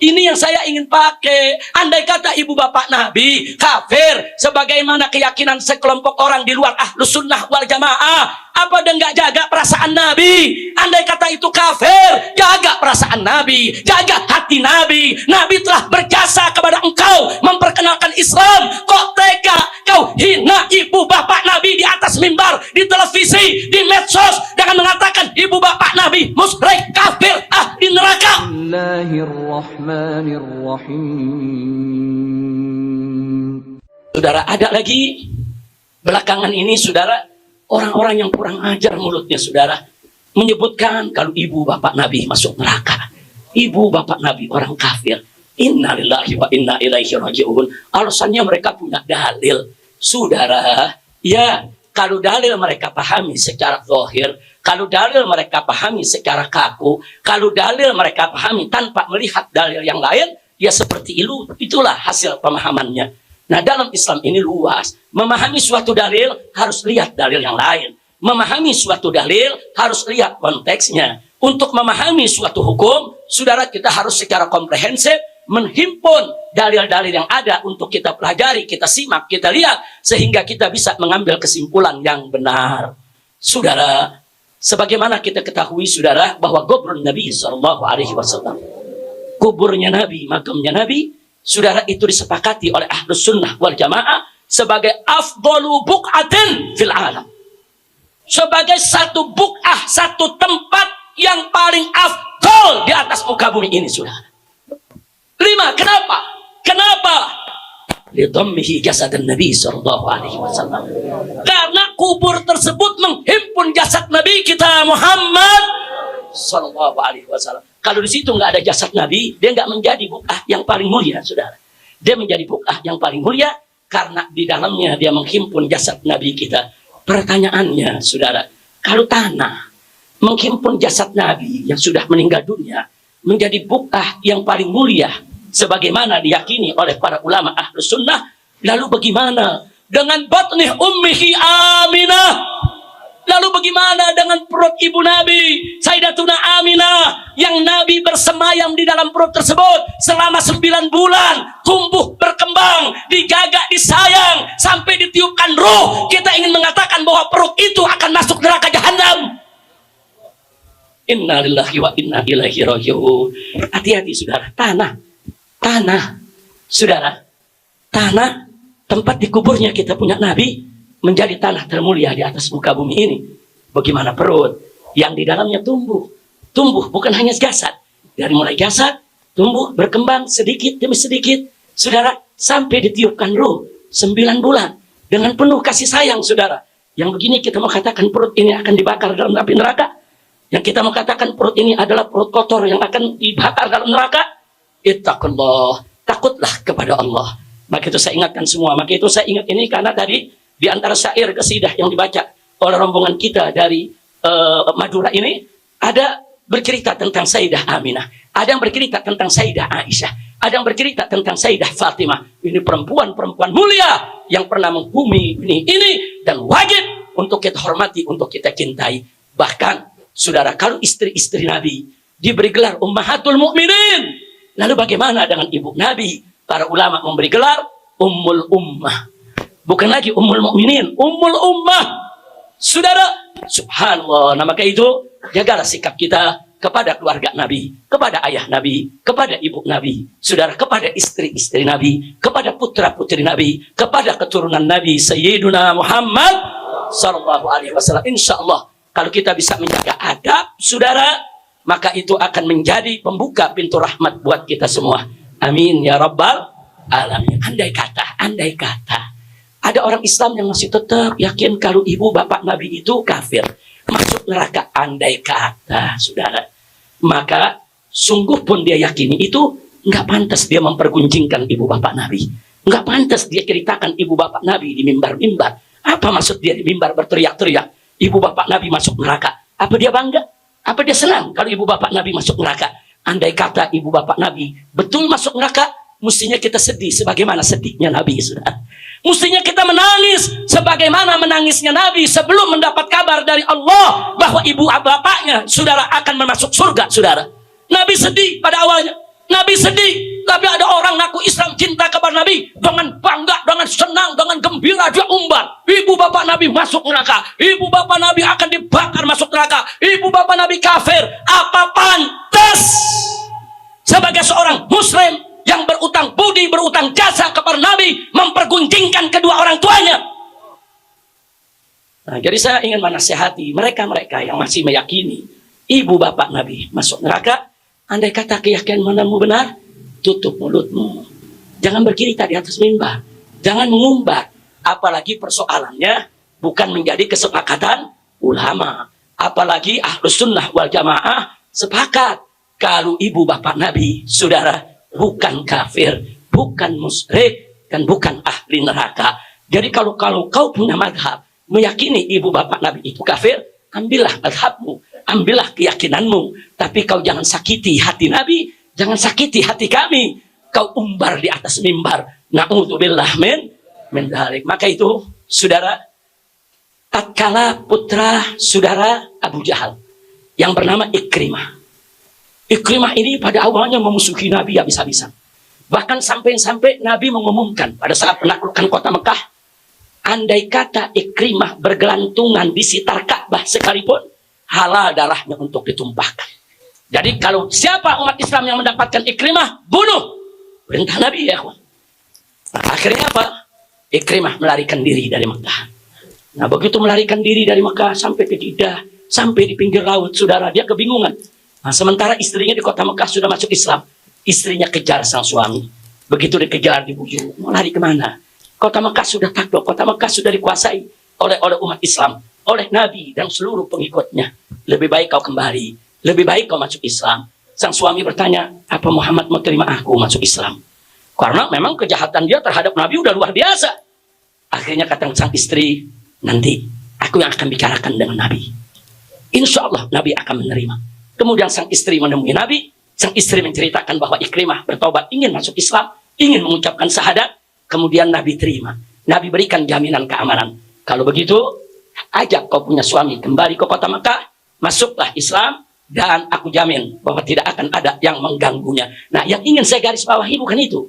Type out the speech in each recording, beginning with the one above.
Ini yang saya ingin pakai. Andai kata ibu bapak Nabi kafir, sebagaimana keyakinan sekelompok orang di luar Ahlus Sunnah wal Jamaah, apa dia nggak jaga perasaan Nabi? Andai kata itu kafir, jaga perasaan Nabi, jaga hati Nabi. Nabi telah berjasa kepada engkau memperkenalkan Islam. Kok tega kau hina ibu bapak Nabi di atas mimbar, di televisi, di medsos, dengan mengatakan ibu bapak Nabi musyrik, kafir, ahli neraka. Bismillahirrahmanirrahim. Saudara, ada lagi belakangan ini, saudara, orang-orang yang kurang ajar mulutnya, saudara, menyebutkan kalau ibu bapak Nabi masuk neraka, ibu bapak Nabi orang kafir. Innalillahi wa inna ilaihi raji'un. Alasannya mereka punya dalil, saudara. Ya, kalau dalil mereka pahami secara zahir, kalau dalil mereka pahami secara kaku, kalau dalil mereka pahami tanpa melihat dalil yang lain, ya seperti itulah hasil pemahamannya. Nah, dalam Islam ini luas. Memahami suatu dalil harus lihat dalil yang lain. Memahami suatu dalil harus lihat konteksnya. Untuk memahami suatu hukum, saudara, kita harus secara komprehensif menghimpun dalil-dalil yang ada untuk kita pelajari, kita simak, kita lihat, sehingga kita bisa mengambil kesimpulan yang benar. Saudara, sebagaimana kita ketahui, saudara, bahwa kuburnya Nabi SAW, kuburnya Nabi, makamnya Nabi, saudara, itu disepakati oleh Ahlus Sunnah wal Jamaah sebagai afdalu buq'atin fil alam, sebagai satu buq'ah, satu tempat yang paling afdal di atas muka bumi ini, saudara. 5. Kenapa? Kenapa? Lidhammihi jasad Nabi SAW. Karena kubur tersebut menghimpun jasad Nabi kita Muhammad SAW. Kalau di situ nggak ada jasad Nabi, dia nggak menjadi buq'ah yang paling mulia, saudara. Dia menjadi buq'ah yang paling mulia karena di dalamnya dia menghimpun jasad Nabi kita. Pertanyaannya, saudara, kalau tanah menghimpun jasad Nabi yang sudah meninggal dunia menjadi buq'ah yang paling mulia, sebagaimana diyakini oleh para ulama Ahlus Sunnah, lalu bagaimana dengan batnih ummihi Aminah? Lalu bagaimana dengan perut ibu Nabi Sayyidatuna Aminah, yang Nabi bersemayam di dalam perut tersebut selama 9 bulan, tumbuh berkembang, dijaga, disayang, sampai ditiupkan ruh. Kita ingin mengatakan bahwa perut itu akan masuk neraka jahanam. Inna lillahi wa inna ilaihi raji'un. Hati-hati, saudara. Tanah, saudara, tanah tempat dikuburnya kita punya Nabi menjadi tanah termulia di atas muka bumi ini. Bagaimana perut yang di dalamnya tumbuh bukan hanya jasad, dari mulai jasad tumbuh berkembang sedikit demi sedikit, saudara, sampai ditiupkan ruh 9 bulan dengan penuh kasih sayang, saudara. Yang begini kita mau katakan perut ini akan dibakar dalam api neraka? Yang kita mau katakan perut ini adalah perut kotor yang akan dibakar dalam neraka? Ittaqullah, takutlah kepada Allah. Maka itu saya ingatkan semua. Maka itu saya ingat ini karena tadi di antara syair qasidah yang dibaca oleh rombongan kita dari Madura ini, ada bercerita tentang Sayyidah Aminah, ada yang bercerita tentang Sayyidah Aisyah, ada yang bercerita tentang Sayyidah Fatimah. Ini perempuan-perempuan mulia yang pernah menghuni ini dan wajib untuk kita hormati, untuk kita cintai. Bahkan, saudara, kalau istri-istri Nabi diberi gelar Ummahatul Mukminin, lalu bagaimana dengan ibu Nabi? Para ulama memberi gelar Ummul Ummah. Bukan lagi Ummul Mukminin, Ummul Ummah. Saudara, subhanallah. Nah, maka itu jagalah sikap kita kepada keluarga Nabi, kepada ayah Nabi, kepada ibu Nabi, saudara, kepada istri-istri Nabi, kepada putra-putri Nabi, kepada keturunan Nabi Sayyiduna Muhammad sallallahu alaihi wasallam. Insyaallah kalau kita bisa menjaga adab, saudara, maka itu akan menjadi pembuka pintu rahmat buat kita semua. Amin ya rabbal alamin. Andai kata ada orang Islam yang masih tetap yakin kalau ibu bapak Nabi itu kafir, masuk neraka, andai kata, saudara, maka sungguh pun dia yakini itu nggak pantas dia mempergunjingkan ibu bapak Nabi, nggak pantas dia ceritakan ibu bapak Nabi di mimbar-mimbar. Apa maksud dia di mimbar berteriak-teriak ibu bapak Nabi masuk neraka? Apa dia bangga? Apa dia senang kalau ibu bapak Nabi masuk neraka? Andai kata ibu bapak Nabi betul masuk neraka, mestinya kita sedih sebagaimana sedihnya Nabi, saudara. Mestinya kita menangis sebagaimana menangisnya Nabi sebelum mendapat kabar dari Allah bahwa ibu bapaknya, saudara, akan masuk surga, saudara. Nabi sedih pada awalnya. Nabi sedih, tapi ada orang ngaku Islam cinta kepada Nabi dengan bangga, dengan senang, dengan gembira dia umbar. Ibu bapak Nabi masuk neraka, ibu bapak Nabi akan dibakar masuk neraka, ibu bapak Nabi kafir. Apa pantas sebagai seorang muslim yang berutang budi, berutang jasa kepada Nabi, mempergunjingkan kedua orang tuanya? Nah, jadi saya ingin menasihati mereka-mereka yang masih meyakini ibu bapak Nabi masuk neraka. Andai kata keyakinanmu benar, tutup mulutmu. Jangan bercerita di atas mimbar. Jangan mengumbar. Apalagi persoalannya bukan menjadi kesepakatan ulama. Apalagi Ahlus Sunnah wal Jamaah sepakat kalau ibu bapak Nabi, saudara, bukan kafir, bukan musyrik, dan bukan ahli neraka. Jadi kalau kau punya madhab meyakini ibu bapak Nabi itu kafir, ambillah madhabmu, ambillah keyakinanmu. Tapi kau jangan sakiti hati Nabi, jangan sakiti hati kami. Kau umbar di atas mimbar. Na'udzubillah min dzalik. Maka itu, saudara, tatkala putra saudara Abu Jahal yang bernama Ikrimah. Ikrimah ini pada awalnya memusuhi Nabi habis-habisan. Bahkan sampai Nabi mengumumkan pada saat penaklukan kota Mekah, andai kata Ikrimah bergelantungan di sekitar Ka'bah sekalipun, halal darahnya untuk ditumpahkan. Jadi kalau siapa umat Islam yang mendapatkan Ikrimah, bunuh. Perintah Nabi, ya kawan. Nah, akhirnya apa? Ikrimah melarikan diri dari Mekah. Nah, begitu melarikan diri dari Mekah sampai ke Jeddah, sampai di pinggir laut, saudara, dia kebingungan. Nah, sementara istrinya di kota Mekah sudah masuk Islam. Istrinya kejar sang suami. Begitu dikejar, dibujuk. Mau lari kemana? Kota Mekah sudah takluk, kota Mekah sudah dikuasai oleh umat Islam, oleh Nabi dan seluruh pengikutnya. Lebih baik kau kembali, lebih baik kau masuk Islam. Sang suami bertanya, apa Muhammad mau terima aku masuk Islam? Karena memang kejahatan dia terhadap Nabi udah luar biasa. Akhirnya kata sang istri, nanti aku yang akan bicarakan dengan Nabi. Insya Allah Nabi akan menerima. Kemudian sang istri menemui Nabi. Sang istri menceritakan bahwa Ikrimah bertobat, ingin masuk Islam, ingin mengucapkan syahadat. Kemudian Nabi terima. Nabi berikan jaminan keamanan. Kalau begitu, ajak kau punya suami kembali ke kota Mekah, masuklah Islam, dan aku jamin bahwa tidak akan ada yang mengganggunya. Nah, yang ingin saya garis bawahi bukan itu.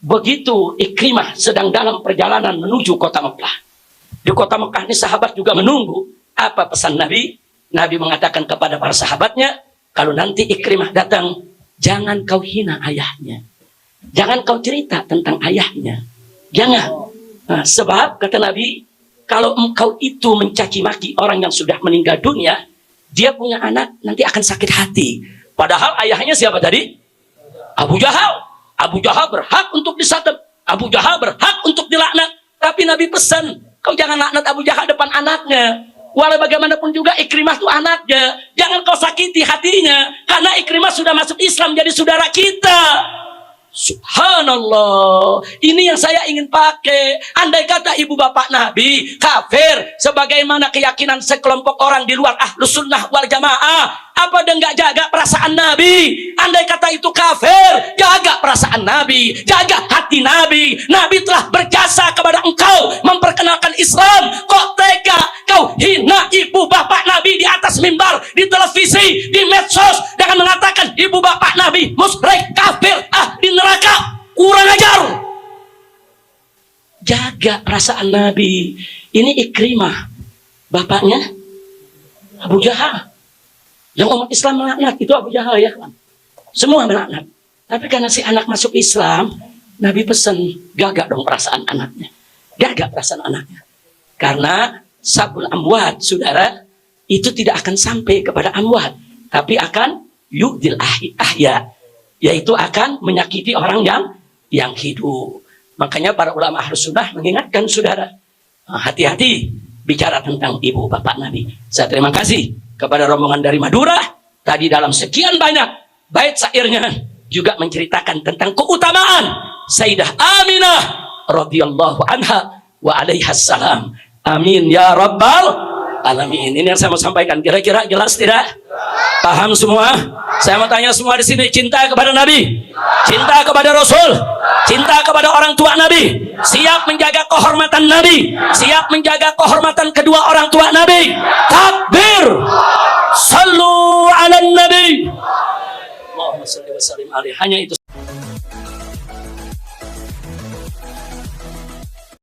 Begitu Ikrimah sedang dalam perjalanan menuju kota Mekah. Di kota Mekah ini sahabat juga menunggu. Apa pesan Nabi? Nabi mengatakan kepada para sahabatnya, kalau nanti Ikrimah datang, jangan kau hina ayahnya. Jangan kau cerita tentang ayahnya. Jangan. Nah, sebab kata Nabi, kalau engkau itu mencaci maki orang yang sudah meninggal dunia, dia punya anak nanti akan sakit hati. Padahal ayahnya siapa tadi? Abu Jahal. Abu Jahal berhak untuk disadap. Abu Jahal berhak untuk dilaknat. Tapi Nabi pesan, kau jangan laknat Abu Jahal depan anaknya. Walau bagaimanapun juga Ikrimah itu anaknya. Jangan kau sakiti hatinya. Karena Ikrimah sudah masuk Islam jadi saudara kita. Subhanallah, ini yang saya ingin pakai. Andai kata ibu bapak Nabi kafir, sebagaimana keyakinan sekelompok orang di luar Ahlus Sunnah wal Jamaah, apa dia nggak jaga perasaan Nabi? Andai kata itu kafir, jaga perasaan Nabi, jaga hati Nabi. Nabi telah berjasa kepada engkau memperkenalkan Islam. Kok tega kau hina ibu bapak Nabi di atas mimbar, di televisi, di medsos, dengan mengatakan ibu bapak Nabi musyrik, kafir, di neraka? Kurang ajar. Jaga perasaan Nabi. Ini Ikrimah, bapaknya Abu Jahal. Yang umat Islam melaknat itu Abu Jahal, ya kan? Semua melaknat. Tapi karena si anak masuk Islam, Nabi pesan, jaga dong perasaan anaknya. Jaga perasaan anaknya. Karena sabul amwat, saudara, itu tidak akan sampai kepada amwat, tapi akan yu'dil ahya, yaitu akan menyakiti orang yang hidup. Makanya para ulama Ahlus Sunnah mengingatkan saudara, hati-hati bicara tentang ibu bapak Nabi. Saya terima kasih kepada rombongan dari Madura. Tadi dalam sekian banyak bait syairnya juga menceritakan tentang keutamaan Sayyidah Aminah radhiyallahu anha wa alaihas salam. Amin ya rabbal alamin. Ini yang saya mau sampaikan. Kira-kira jelas tidak? Paham semua? Saya mau tanya semua di sini, cinta kepada Nabi, cinta kepada Rasul, cinta kepada orang tua Nabi, siap menjaga kehormatan Nabi, siap menjaga kehormatan kedua orang tua Nabi. Takbir. Sallu ala Nabi. Allahumma salli wa salim alaihi. Hanya itu.